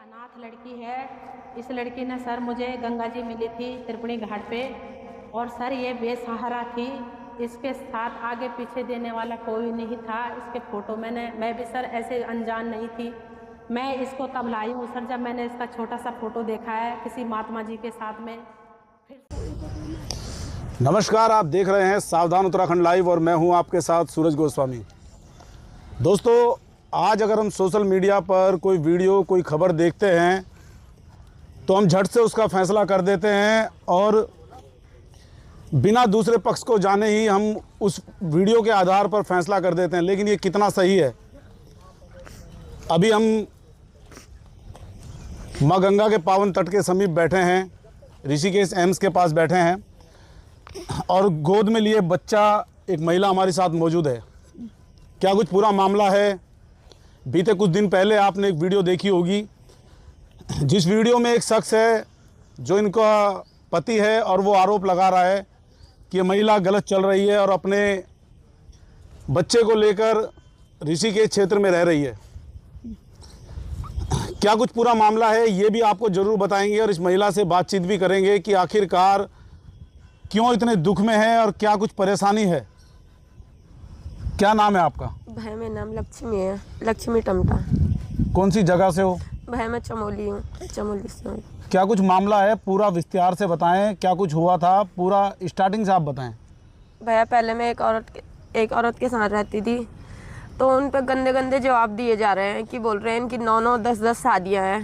अनाथ लड़की है। इस लड़की ने सर मुझे गंगा जी मिली थी त्रिपुणी घाट पे, और सर ये बेसहारा थी। इसके साथ आगे पीछे देने वाला कोई नहीं था। इसके फ़ोटो मैं भी सर ऐसे अनजान नहीं थी। मैं इसको तब लाई हूँ सर जब मैंने इसका छोटा सा फ़ोटो देखा है किसी महात्मा जी के साथ में। नमस्कार, आप देख रहे हैं सावधान उत्तराखंड लाइव और मैं हूं आपके साथ सूरज गोस्वामी। दोस्तों, आज अगर हम सोशल मीडिया पर कोई वीडियो कोई खबर देखते हैं तो हम झट से उसका फैसला कर देते हैं और बिना दूसरे पक्ष को जाने ही हम उस वीडियो के आधार पर फैसला कर देते हैं। लेकिन ये कितना सही है? अभी हम माँ गंगा के पावन तट के समीप बैठे हैं, ऋषिकेश एम्स के पास बैठे हैं और गोद में लिए बच्चा एक महिला हमारे साथ मौजूद है। क्या कुछ पूरा मामला है? बीते कुछ दिन पहले आपने एक वीडियो देखी होगी, जिस वीडियो में एक शख्स है जो इनका पति है और वो आरोप लगा रहा है कि ये महिला गलत चल रही है और अपने बच्चे को लेकर ऋषिकेश क्षेत्र में रह रही है। क्या कुछ पूरा मामला है ये भी आपको ज़रूर बताएंगे और इस महिला से बातचीत भी करेंगे कि आखिरकार क्यों इतने दुख में है और क्या कुछ परेशानी है। क्या नाम है आपका? भाई मेरा नाम लक्ष्मी है, लक्ष्मी टमटा। कौन सी जगह से हो? भाई मैं चमोली हूँ, चमोली से हूँ। क्या कुछ मामला है? पूरा विस्तार से बताएं, क्या कुछ हुआ था, पूरा स्टार्टिंग से आप बताएं। भैया पहले मैं एक औरत के साथ रहती थी, तो उन पर गंदे गंदे जवाब दिए जा रहे हैं कि बोल रहे हैं कि 9-9 10-10 शादियाँ हैं।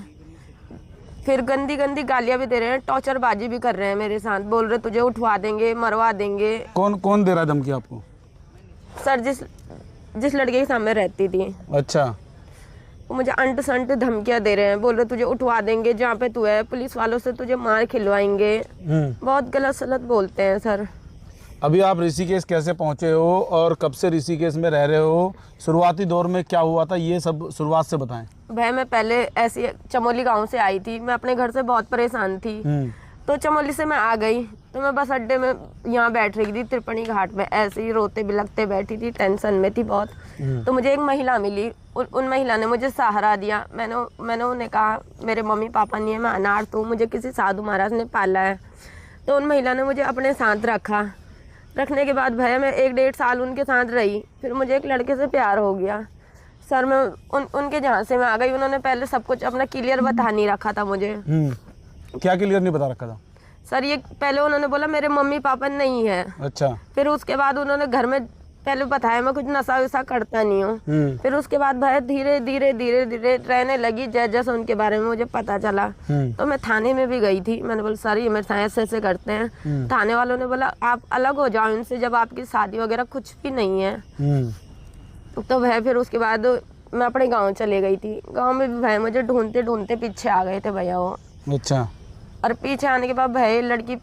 फिर गंदी गंदी गालियाँ भी दे रहे हैं, टॉर्चरबाजी भी कर रहे हैं मेरे साथ। बोल रहे तुझे उठवा देंगे, मरवा देंगे। कौन दे रहा है धमकी आपको? सर जिस लड़के के सामने रहती थी। अच्छा। वो मुझे अंट संट धमकियाँ दे रहे हैं, बोल रहे तुझे उठवा देंगे जहाँ पे तू है, पुलिस वालों से तुझे मार खिलवाएंगे। बहुत गलत सलत बोलते हैं सर। अभी आप ऋषिकेश कैसे पहुंचे हो और कब से ऋषिकेश में रह रहे हो? शुरुआती दौर में क्या हुआ था ये सब शुरुआत से बताएं। भाई मैं पहले ऐसी चमोली गांव से आई थी, मैं अपने घर से बहुत परेशान थी। तो चमोली से मैं आ गई तो मैं बस अड्डे में यहाँ बैठ रही थी त्रिपुणी घाट में, ऐसे ही रोते बिलखते बैठी थी, टेंशन में थी बहुत। तो मुझे एक महिला मिली, उन महिला ने मुझे सहारा दिया। मैंने उन्हें कहा मेरे मम्मी पापा नहीं है, मैं अनाथ हूँ, मुझे किसी साधु महाराज ने पाला है। तो उन महिला ने मुझे अपने साथ रखने के बाद भैया मैं 1-1.5 साल उनके साथ रही। फिर मुझे एक लड़के से प्यार हो गया सर। मैं उनके जहाँ से मैं आ गई, उन्होंने पहले सब कुछ अपना क्लियर बता नहीं रखा था मुझे। क्या क्लियर नहीं बता रखा था सर? ये पहले उन्होंने बोला मेरे मम्मी पापा नहीं है। अच्छा। फिर उसके बाद उन्होंने घर में पहले बताया मैं कुछ नशा वशा करता नहीं हूँ। फिर उसके बाद भाई धीरे धीरे रहने लगी जैसे उनके बारे में मुझे पता चला। तो मैं थाने में भी गई थी। मैंने बोला सर ये मेरे साथ ऐसे करते हैं। थाने वालों ने बोला आप अलग हो जाओ इनसे, जब आपकी शादी वगैरह कुछ भी नहीं है। तो भाई फिर उसके बाद मैं अपने गाँव चले गई थी। गाँव में भी भाई मुझे ढूंढते ढूंढते पीछे आ गए थे भैया वो। अच्छा। और पीछे आने के बाद भाई लड़की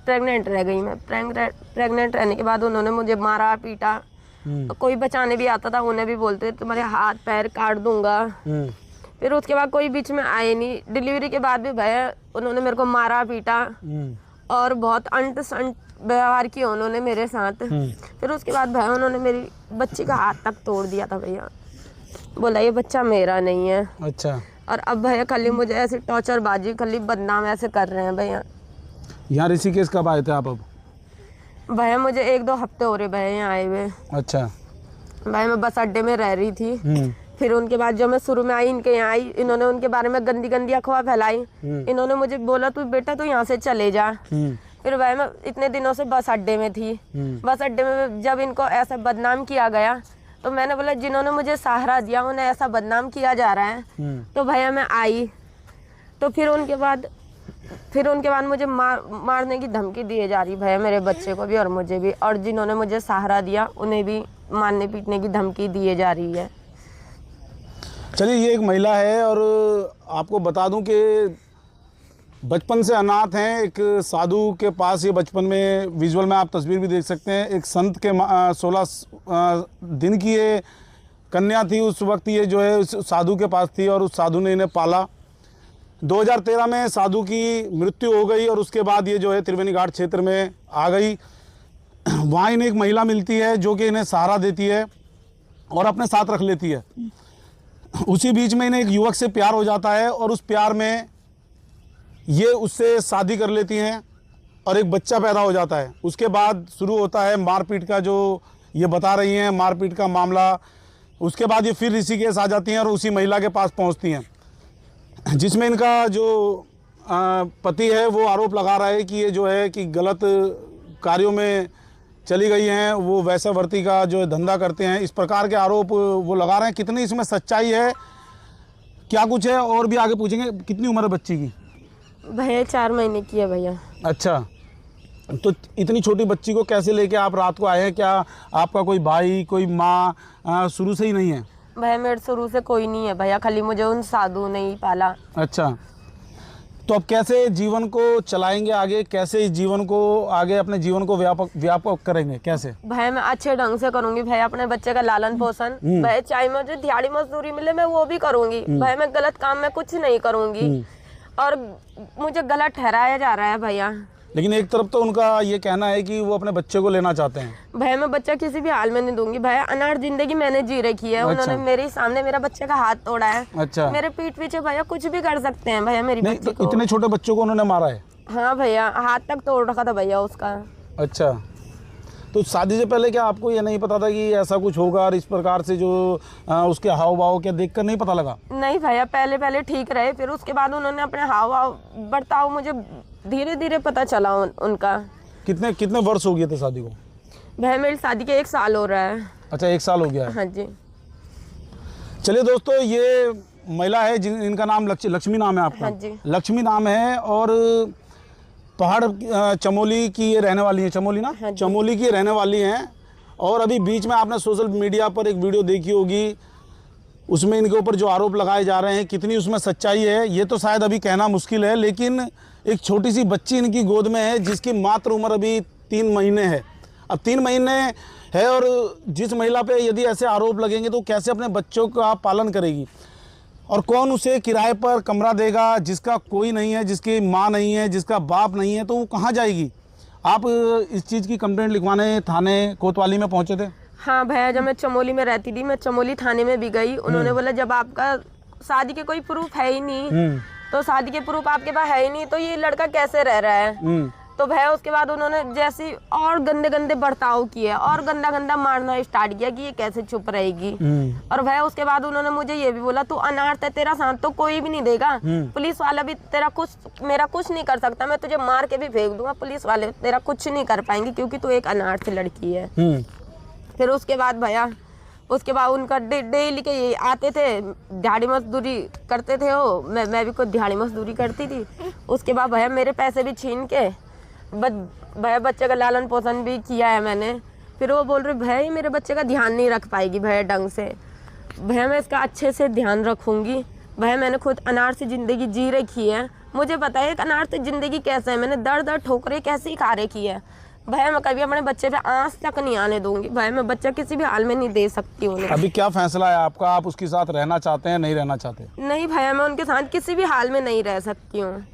प्रेग्नेंट रह गई। मैं प्रेग्नेंट रहने के बाद उन्होंने मुझे मारा पीटा। तो कोई बचाने भी आता था, उन्हें भी बोलते तुम्हारे हाथ पैर काट दूंगा। फिर उसके बाद कोई बीच में आए नहीं। डिलीवरी के बाद भी भैया उन्होंने मेरे को मारा पीटा और बहुत अंट संट व्यवहार किया उन्होंने मेरे साथ। फिर उसके बाद भैया उन्होंने मेरी बच्ची का हाथ तक तोड़ दिया था भैया। बोला ये बच्चा मेरा नहीं है। अच्छा। और अब भैया खाली मुझे ऐसी टॉर्चरबाजी, खाली बदनाम ऐसे कर रहे हैं भैया। यहाँ ऋषिकेश कब आए थे आप? अब भैया मुझे 1-2 हफ्ते हो रहे भैया यहाँ आए हुए। अच्छा। भाई मैं बस अड्डे में रह रही थी। फिर उनके बाद जब मैं शुरू में आई इनके यहाँ आई, इन्होंने उनके बारे में गंदी गंदी अफवाह फैलाई। इन्होंने मुझे बोला तू बेटा तू यहाँ से चले जा। फिर भाई मैं इतने दिनों से बस अड्डे में थी। बस अड्डे में जब इनको ऐसा बदनाम किया गया तो मैंने बोला जिन्होंने मुझे सहारा दिया उन्हें ऐसा बदनाम किया जा रहा है। तो भैया मैं आई तो फिर उनके बाद मुझे मारने की धमकी दी जा रही भैया, मेरे बच्चे को भी और मुझे भी। और जिन्होंने मुझे सहारा दिया उन्हें भी मारने पीटने की धमकी दी जा रही है। चलिए, ये एक महिला है और आपको बता दूं कि बचपन से अनाथ हैं। एक साधु के पास ये बचपन में, विजुअल में आप तस्वीर भी देख सकते हैं, एक संत के 16 दिन की ये कन्या थी। उस वक्त ये जो है उस साधु के पास थी और उस साधु ने इन्हें पाला। 2013 में साधु की मृत्यु हो गई और उसके बाद ये जो है त्रिवेणी घाट क्षेत्र में आ गई। वहाँ इन्हें एक महिला मिलती है जो कि इन्हें सहारा देती है और अपने साथ रख लेती है। उसी बीच में इन्हें एक युवक से प्यार हो जाता है और उस प्यार में ये उससे शादी कर लेती हैं और एक बच्चा पैदा हो जाता है। उसके बाद शुरू होता है मारपीट का, जो ये बता रही हैं मारपीट का मामला। उसके बाद ये फिर ऋषिकेश आ जाती हैं और उसी महिला के पास पहुंचती हैं, जिसमें इनका जो पति है वो आरोप लगा रहा है कि ये जो है कि गलत कार्यों में चली गई हैं, वो वैश्यावृत्ति का जो धंधा करते हैं, इस प्रकार के आरोप वो लगा रहे हैं। कितनी इसमें सच्चाई है, क्या कुछ है, और भी आगे पूछेंगे। कितनी उम्र है बच्ची की? भैया 4 महीने की है भैया। अच्छा, तो इतनी छोटी बच्ची को कैसे लेके आप रात को आए हैं? क्या आपका कोई भाई, कोई माँ शुरू से ही नहीं है? भैया मेरे शुरू से कोई नहीं है भैया, खाली मुझे उन साधु ने ही पाला। अच्छा, तो अब कैसे जीवन को चलाएंगे आगे? कैसे इस जीवन को आगे, अपने जीवन को व्यापक करेंगे कैसे? भैया मैं अच्छे ढंग से करूंगी भैया, अपने बच्चे का लालन पोषण। भैया चाहे मुझे दिहाड़ी मजदूरी मिले मैं वो भी करूंगी भैया, मैं गलत काम में कुछ नहीं करूंगी। और मुझे गलत ठहराया जा रहा है भैया। लेकिन एक तरफ तो उनका ये कहना है कि वो अपने बच्चे को लेना चाहते हैं। भैया मैं बच्चा किसी भी हाल में नहीं दूंगी भैया, अनाथ जिंदगी मैंने जी रखी है। अच्छा। उन्होंने मेरे सामने मेरा बच्चे का हाथ तोड़ा है। अच्छा, मेरे पीठ पीछे भैया कुछ भी कर सकते हैं भैया मेरी नहीं बच्ची तो को। इतने छोटे बच्चों को उन्होंने मारा है? हाँ भैया, हाथ तक तोड़ रखा था भैया उसका। अच्छा, तो शादी से पहले क्या आपको ये नहीं पता था कि ऐसा कुछ होगा और इस प्रकार से जो उसके हाव भाव क्या देखकर नहीं पता लगा? नहीं भैया, पहले ठीक रहे, फिर उसके बाद उन्होंने अपने हाव भाव बर्ताव मुझे धीरे धीरे पता चला उनका। कितने वर्ष हो गए थे शादी को? भैया मेरी शादी के 1 साल हो रहा है। अच्छा, 1 साल हो गया है। हाँ जी। चलिए दोस्तों, ये महिला है इनका नाम लक्ष्मी नाम है आपका? हाँ जी। लक्ष्मी नाम है और पहाड़ चमोली की ये रहने वाली है। चमोली ना? हाँ जी। चमोली की रहने वाली हैं। और अभी बीच में आपने सोशल मीडिया पर एक वीडियो देखी होगी, उसमें इनके ऊपर जो आरोप लगाए जा रहे हैं, कितनी उसमें सच्चाई है ये तो शायद अभी कहना मुश्किल है। लेकिन एक छोटी सी बच्ची इनकी गोद में है जिसकी मात्र उम्र अभी 3 महीने है। अब 3 महीने है और जिस महिला पे यदि ऐसे आरोप लगेंगे तो कैसे अपने बच्चों का पालन करेगी? और कौन उसे किराए पर कमरा देगा जिसका कोई नहीं है, जिसकी माँ नहीं है, जिसका बाप नहीं है, तो वो कहाँ जाएगी? आप इस चीज़ की कंप्लेंट लिखवाने थाने कोतवाली में पहुँचे थे? हाँ भैया, जब मैं चमोली में रहती थी, मैं चमोली थाने में भी गई। उन्होंने बोला जब आपका शादी के कोई प्रूफ है ही नहीं, तो शादी के प्रूफ आपके पास है ही नहीं, तो ये लड़का कैसे रह रहा है? तो भैया उसके बाद उन्होंने जैसी और गंदे गंदे बर्ताव किए और गंदा गंदा मारना स्टार्ट किया कि ये कैसे चुप रहेगी। और भैया उसके बाद उन्होंने मुझे ये भी बोला तू अनाथ है, तेरा साथ तो कोई भी नहीं देगा, पुलिस वाला भी मेरा कुछ नहीं कर सकता, मैं तुझे मार के भी फेंक दूंगा, पुलिस वाले तेरा कुछ नहीं कर पाएंगे क्योंकि तू एक अनाथ लड़की है। फिर उसके बाद भैया उसके बाद उनका डेली के ये आते थे, दिहाड़ी मजदूरी करते थे वो, मैं भी कुछ दिहाड़ी मजदूरी करती थी। उसके बाद भैया मेरे पैसे भी छीन के भैया बच्चे का लालन पोषण भी किया है मैंने। फिर वो बोल रहे भैया मेरे बच्चे का ध्यान नहीं रख पाएगी भैया ढंग से। भैया मैं इसका अच्छे से ध्यान रखूँगी भैया, मैंने खुद अनाथ से ज़िंदगी जी रखी है, मुझे पता है एक अनाथ से ज़िंदगी कैसे है, मैंने दर ठोकरें कैसे ही खा रखी है। भैया मैं कभी अपने बच्चे पे आंच तक नहीं आने दूंगी भैया, मैं बच्चा किसी भी हाल में नहीं दे सकती हूँ। अभी क्या फैसला है आपका? आप उसके साथ रहना चाहते हैं, नहीं रहना चाहते? नहीं भैया, मैं उनके साथ किसी भी हाल में नहीं रह सकती हूँ।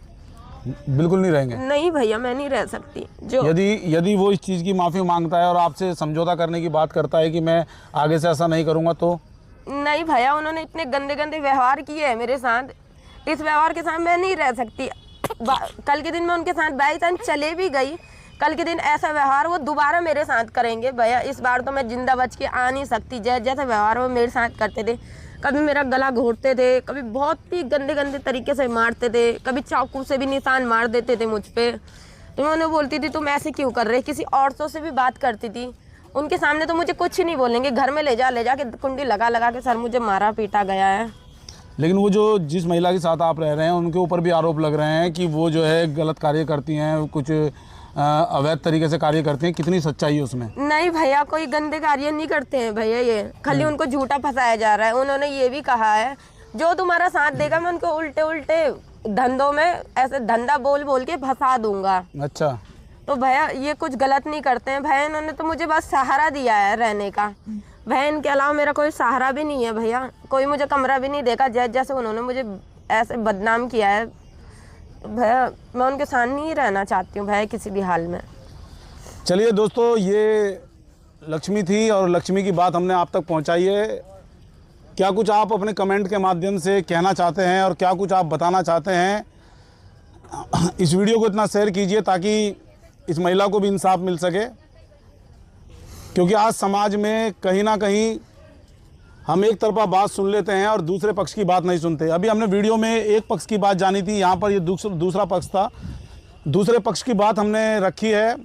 बिल्कुल नहीं रहेंगे? नहीं भैया, मैं नहीं रह सकती। जो यदि वो इस चीज़ की माफ़ी मांगता है और आपसे समझौता करने की बात करता है कि मैं आगे से ऐसा नहीं करूँगा, तो? नहीं भैया, उन्होंने इतने गंदे गंदे व्यवहार किए हैं मेरे साथ, इस व्यवहार के साथ मैं नहीं रह सकती। कल के दिन मैं उनके साथ बाई चांस चले भी गई, कल के दिन ऐसा व्यवहार वो दोबारा मेरे साथ करेंगे भैया, इस बार तो मैं जिंदा बच के आ नहीं सकती। जैसा व्यवहार वो मेरे साथ करते थे, कभी मेरा गला घोटते थे, कभी बहुत ही गंदे गंदे तरीके से मारते थे, कभी चाकू से भी निशान मार देते थे मुझ पे। तो मैं उन्हें बोलती थी तुम ऐसे क्यों कर रहे? किसी औरतों से भी बात करती थी, उनके सामने तो मुझे कुछ नहीं बोलेंगे, घर में ले जा के कुंडी लगा के सर मुझे मारा पीटा गया है। लेकिन वो जो जिस महिला के साथ आप रह रहे हैं उनके ऊपर भी आरोप लग रहे हैं कि वो जो है गलत कार्य करती हैं, कुछ अवैध तरीके से कार्य करते हैं, कितनी सच्चाई है उसमें? नहीं भैया, कोई गंदे कार्य नहीं करते हैं भैया, ये खाली उनको झूठा फंसाया जा रहा है। उन्होंने ये भी कहा है जो तुम्हारा साथ देगा मैं उनको उल्टे उल्टे धंधों में ऐसे धंधा बोल के फंसा दूंगा। अच्छा, तो भैया ये कुछ गलत नहीं करते हैं भैया, इन्होंने तो मुझे बस सहारा दिया है रहने का भैया, इनके अलावा मेरा कोई सहारा भी नहीं है भैया, कोई मुझे कमरा भी नहीं देगा। जैसे उन्होंने मुझे ऐसे बदनाम किया है भैया, मैं उनके साथ नहीं रहना चाहती हूँ भैया किसी भी हाल में। चलिए दोस्तों, ये लक्ष्मी थी और लक्ष्मी की बात हमने आप तक पहुंचाई है। क्या कुछ आप अपने कमेंट के माध्यम से कहना चाहते हैं और क्या कुछ आप बताना चाहते हैं? इस वीडियो को इतना शेयर कीजिए ताकि इस महिला को भी इंसाफ मिल सके, क्योंकि आज समाज में कहीं ना कहीं हम एक तरफा बात सुन लेते हैं और दूसरे पक्ष की बात नहीं सुनते। अभी हमने वीडियो में एक पक्ष की बात जानी थी, यहाँ पर ये दूसरा पक्ष था, दूसरे पक्ष की बात हमने रखी है।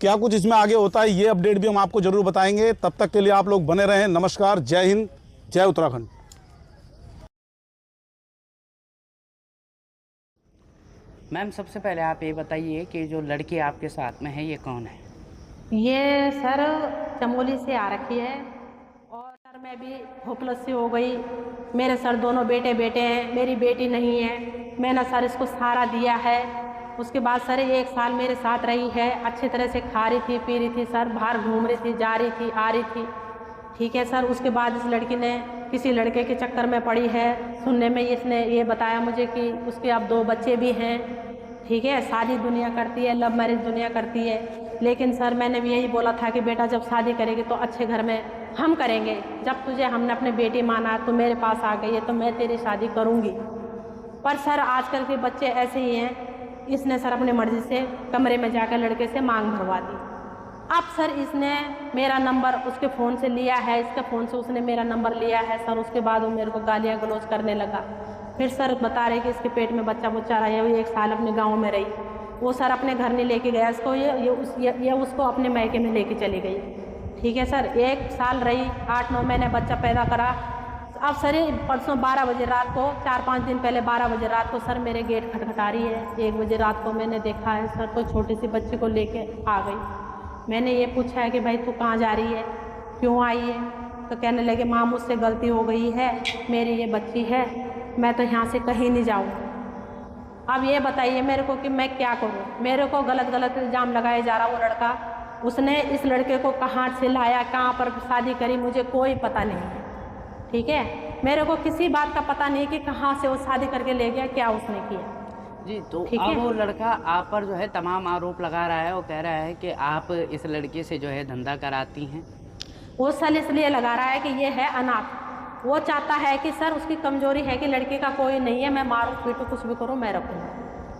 क्या कुछ इसमें आगे होता है ये अपडेट भी हम आपको ज़रूर बताएंगे। तब तक के लिए आप लोग बने रहें। नमस्कार, जय हिंद, जय उत्तराखंड। मैम, सबसे पहले आप ये बताइए कि जो लड़की आपके साथ में है ये कौन है? ये सर चमोली से आ रखी है और सर मैं भी होपलेस सी हो गई। मेरे सर दोनों बेटे हैं, मेरी बेटी नहीं है। मैंने सर इसको सहारा दिया है। उसके बाद सर 1 साल मेरे साथ रही है, अच्छी तरह से खा रही थी, पी रही थी सर, बाहर घूम रही थी, जा रही थी, आ रही थी, ठीक है सर। उसके बाद इस लड़की ने किसी लड़के के चक्कर में पड़ी है। सुनने में इसने ये बताया मुझे कि उसके अब 2 बच्चे भी हैं, ठीक है। शादी दुनिया करती है, लव मैरिज दुनिया करती है। लेकिन सर मैंने भी यही बोला था कि बेटा जब शादी करेगी तो अच्छे घर में हम करेंगे। जब तुझे हमने अपने बेटी माना, तो मेरे पास आ गई है, तो मैं तेरी शादी करूँगी। पर सर आजकल के बच्चे ऐसे ही हैं। इसने सर अपनी मर्ज़ी से कमरे में जाकर लड़के से मांग भरवा दी। अब सर इसने मेरा नंबर उसके फ़ोन से लिया है, इसके फ़ोन से उसने मेरा नंबर लिया है सर। उसके बाद वो मेरे को गालियाँ गलौज करने लगा। फिर सर बता रहे कि इसके पेट में बच्चा रहा है, वो 1 साल अपने गांव में रही। वो सर अपने घर नहीं लेके गया इसको, ये उसको अपने मायके में लेके चली गई, ठीक है सर। 1 साल रही, 8-9 महीने बच्चा पैदा करा। अब सर परसों 12 बजे रात को, 4-5 दिन पहले 12 बजे रात को सर मेरे गेट खटखटा रही है। 1 बजे रात को मैंने देखा है सर, कोई छोटी सी बच्ची को लेके आ गई। मैंने ये पूछा है कि भाई तू कहाँ जा रही है, क्यों आई है? तो कहने लगे माँ मुझसे गलती हो गई है, मेरी ये बच्ची है, मैं तो यहाँ से कहीं नहीं जाऊँ। अब ये बताइए मेरे को कि मैं क्या करूँ? मेरे को गलत इल्ज़ाम लगाया जा रहा। वो लड़का, उसने इस लड़के को कहाँ से लाया, कहाँ पर शादी करी, मुझे कोई पता नहीं है, ठीक है। मेरे को किसी बात का पता नहीं कि कहाँ से वो शादी करके ले गया, क्या उसने किया जी। तो अब वो लड़का आप पर जो है तमाम आरोप लगा रहा है। वो कह रहा है कि आप इस लड़के से जो है धंधा कराती हैं। वो सर इसलिए लगा रहा है कि ये है अनाथ। वो चाहता है कि सर उसकी कमजोरी है कि लड़के का कोई नहीं है, मैं मारूं पीटूं कुछ भी करूं, मैं रखूँगा,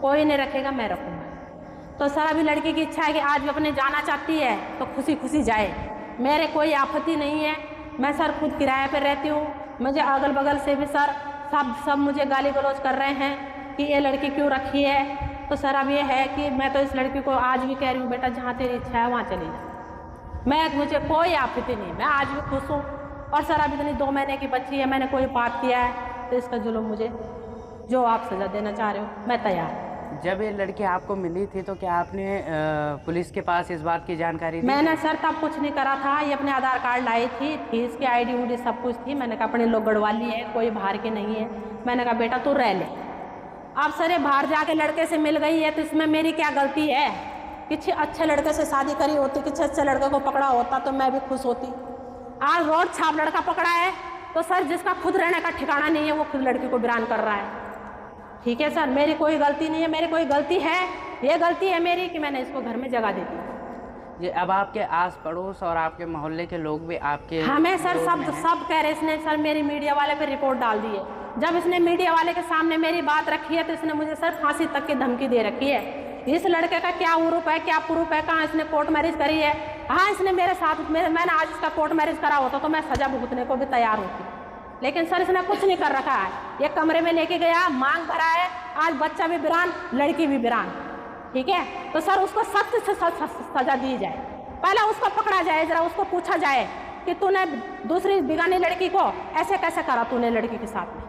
कोई नहीं रखेगा, मैं रखूँगा। तो सर अभी लड़की की इच्छा है कि आज भी अपने जाना चाहती है तो खुशी खुशी जाए, मेरे कोई आपत्ति नहीं है। मैं सर खुद किराए पर रहती हूँ। मुझे अगल बगल से भी सर सब मुझे गाली गलौज कर रहे हैं कि ये लड़की क्यों रखी है। तो सर अब ये है कि मैं तो इस लड़की को आज भी कह रही हूँ बेटा जहाँ तेरी इच्छा है वहाँ चली जा, मुझे कोई आपत्ति नहीं, मैं आज भी खुश हूँ। और सर अब इतनी 2 महीने की बच्ची है, मैंने कोई पाप किया है तो इसका जुल्म मुझे जो आप सज़ा देना चाह रहे हो मैं तैयार हूँ। जब ये लड़की आपको मिली थी तो क्या आपने पुलिस के पास इस बात की जानकारी दी? मैंने सर तब कुछ नहीं करा था। ये अपने आधार कार्ड लाई थी, इसकी ID उडी सब कुछ थी। मैंने कहा अपने लोग गढ़वा लिए हैं, कोई बाहर के नहीं है। मैंने कहा बेटा तू रह ले। अब सर ये बाहर जाके लड़के से मिल गई है तो इसमें मेरी क्या गलती है? किसी अच्छे लड़के से शादी करी होती, किसी अच्छे लड़के को पकड़ा होता तो मैं भी खुश होती। आज रोड छाप लड़का पकड़ा है तो सर जिसका खुद रहने का ठिकाना नहीं है वो खुद लड़की को बिरान कर रहा है, ठीक है सर। मेरी कोई गलती नहीं है, मेरी कोई गलती है, ये गलती है मेरी कि मैंने इसको घर में जगह दी थी। ये अब आपके आस पड़ोस और आपके मोहल्ले के लोग भी आपके हमें सर सब कह रहे, इसने सर मेरी मीडिया वाले पे रिपोर्ट डाल दी है। जब इसने मीडिया वाले के सामने मेरी बात रखी है तो इसने मुझे सर फांसी तक की धमकी दे रखी है। इस लड़के का क्या उरूप है, क्या प्रूफ है, कहाँ इसने कोर्ट मैरिज करी है? हाँ इसने मेरे साथ मैंने आज इसका कोर्ट मैरिज करा होता तो मैं सजा भुगतने को भी तैयार होती, लेकिन सर इसने कुछ नहीं कर रखा है। ये कमरे में लेके गया, मांग भरा है, आज बच्चा भी बिरान, लड़की भी बिरान, ठीक है। तो सर उसको सख्त से सजा दी जाए, पहले उसको पकड़ा जाए, जरा उसको पूछा जाए कि तूने दूसरी बिगानी लड़की को ऐसे कैसे करा तूने लड़की के साथ में।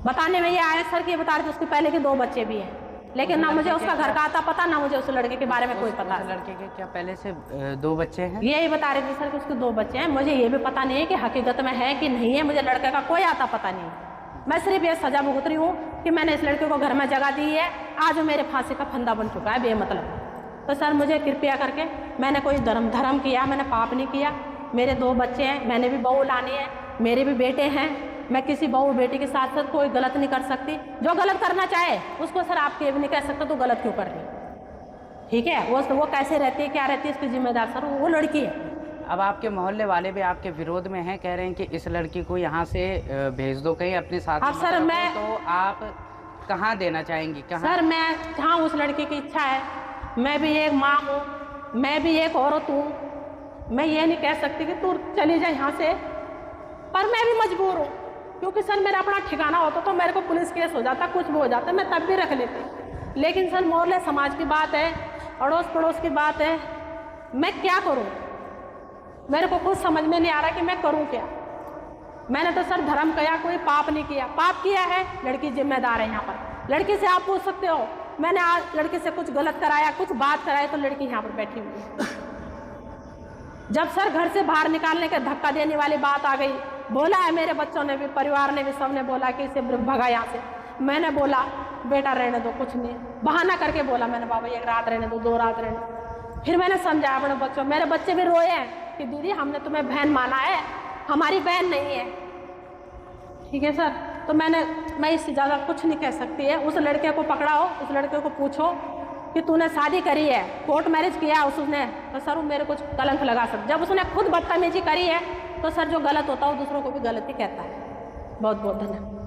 बताने में ये आया सर कि बता रहे थे उसके पहले के 2 बच्चे भी हैं, लेकिन ना मुझे उसका घर का आता पता, ना मुझे उस लड़के के बारे में कोई पता। लड़के के क्या पहले से 2 बच्चे हैं? यही बता रहे थे सर कि उसके 2 बच्चे हैं। मुझे ये भी पता नहीं है कि हकीकत में है कि नहीं है, मुझे लड़के का कोई आता पता नहीं है। मैं सिर्फ ये सजा भुगत रही हूँ कि मैंने इस लड़के को घर में जगह दी है, आज वो मेरे फांसी का फंदा बन चुका है बेमतलब। तो सर मुझे कृपया करके, मैंने कोई धर्म किया, मैंने पाप नहीं किया। मेरे 2 बच्चे हैं, मैंने भी बहू लानी है, मेरे भी बेटे हैं। मैं किसी बहू बेटी के साथ साथ कोई गलत नहीं कर सकती। जो गलत करना चाहे उसको सर आप ये भी नहीं कह सकते तो गलत क्यों कर रही, ठीक है। वो कैसे रहती है, क्या रहती है, इसकी जिम्मेदार सर वो लड़की है। अब आपके मोहल्ले वाले भी आपके विरोध में हैं, कह रहे हैं कि इस लड़की को यहाँ से भेज दो कहीं अपने साथ हाँ में सर, मत मैं- रखो। तो आप कहाँ देना चाहेंगी, कहाँ? सर मैं जहाँ उस लड़के की इच्छा है, मैं भी एक माँ हूँ, मैं भी एक औरत हूँ, मैं ये नहीं कह सकती कि तू चली जाए यहाँ से, पर मैं भी मजबूर हूँ, क्योंकि सर मेरा अपना ठिकाना होता तो मेरे को पुलिस केस हो जाता, कुछ भी हो जाता, मैं तब भी रख लेती। लेकिन सर मोहल्ले समाज की बात है, अड़ोस पड़ोस की बात है, मैं क्या करूँ? मेरे को कुछ समझ में नहीं आ रहा कि मैं करूँ क्या। मैंने तो सर धर्म किया, कोई पाप नहीं किया। पाप किया है लड़की जिम्मेदार है यहाँ पर। लड़की से आप पूछ सकते हो, मैंने आज लड़की से कुछ गलत कराया, कुछ बात कराई, तो लड़की यहाँ पर बैठी हुई है। जब सर घर से बाहर निकालने के धक्का देने वाली बात आ गई, बोला है मेरे बच्चों ने भी, परिवार ने भी, सबने बोला कि इसे भगा यहाँ से। मैंने बोला बेटा रहने दो, कुछ नहीं, बहाना करके बोला मैंने, बाबा एक रात रहने दो, 2 रात रहने दो। फिर मैंने समझाया अपने बच्चों, मेरे बच्चे भी रोए हैं कि दीदी हमने तुम्हें बहन माना है, हमारी बहन नहीं है। ठीक है सर, तो मैं इससे ज़्यादा कुछ नहीं कह सकती है। उस लड़के को पकड़ाओ, उस लड़के को पूछो कि तूने शादी करी है, कोर्ट मैरिज किया उसने, तो सर वो मेरे कुछ कलंक लगा सकता। जब उसने खुद बदतमीजी करी है तो सर जो गलत होता है वो दूसरों को भी गलत ही कहता है। बहुत बहुत धन्यवाद।